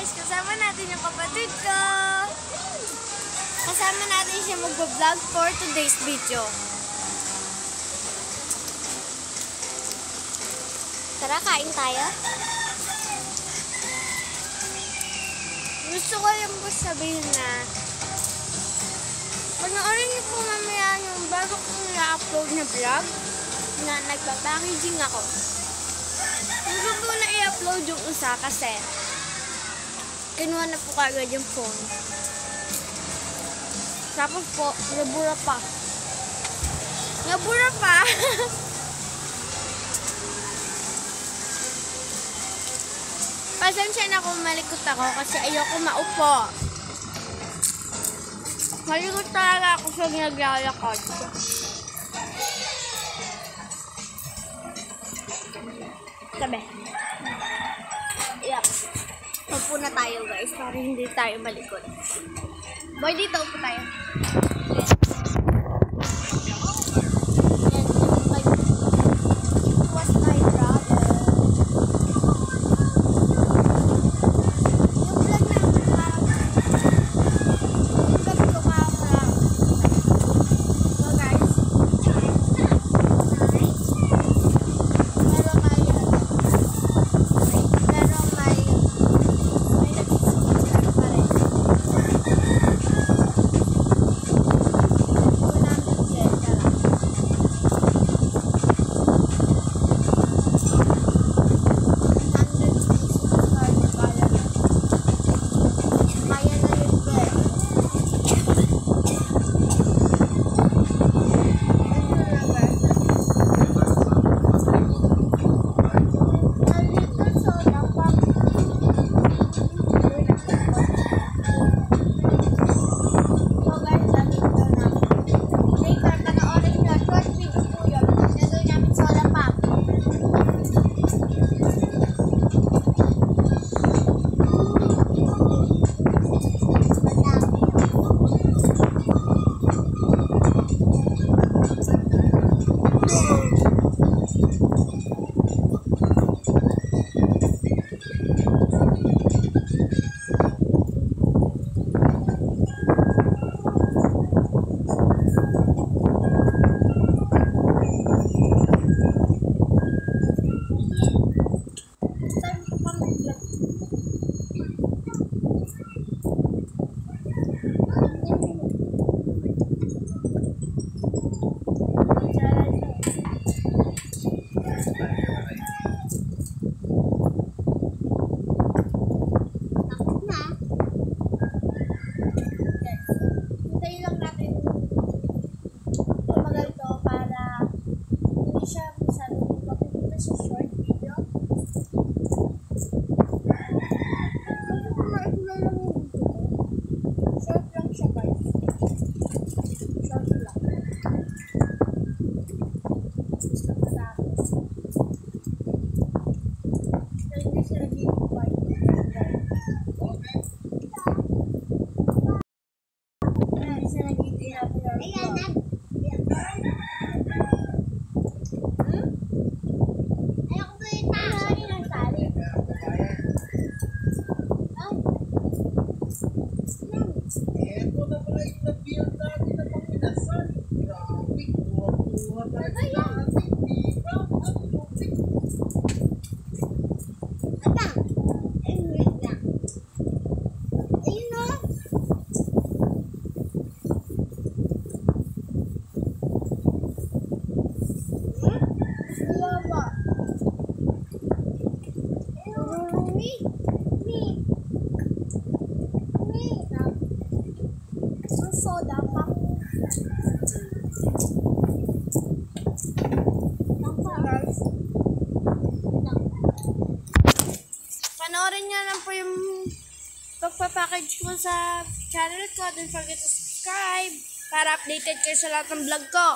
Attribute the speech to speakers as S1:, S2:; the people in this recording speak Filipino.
S1: guys, kasama natin yung kapatid ko. Kasama natin siya mag-vlog for today's video. Tara, kain tayo. Gusto ko lang po sabihin na panoorin niyo po mamaya yung bago kong i-upload na vlog na nagpa-packaging ako. Gusto ko na i-upload yung isa kasi kinuha na po kagad yung phone. Tapos po, nabura pa. Nabura pa! Pasensya na kung malikot ako kasi ayoko maupo. Malikot talaga ako sa naglalakad. Sabi. Yep. Upo na tayo guys para hindi tayo malikot. Boy, dito upo tayo. Soda pa. Panoorin niyo lang po yung pagpapackage ko sa channel ko. Don't forget to subscribe para updated kayo sa lahat ng vlog ko.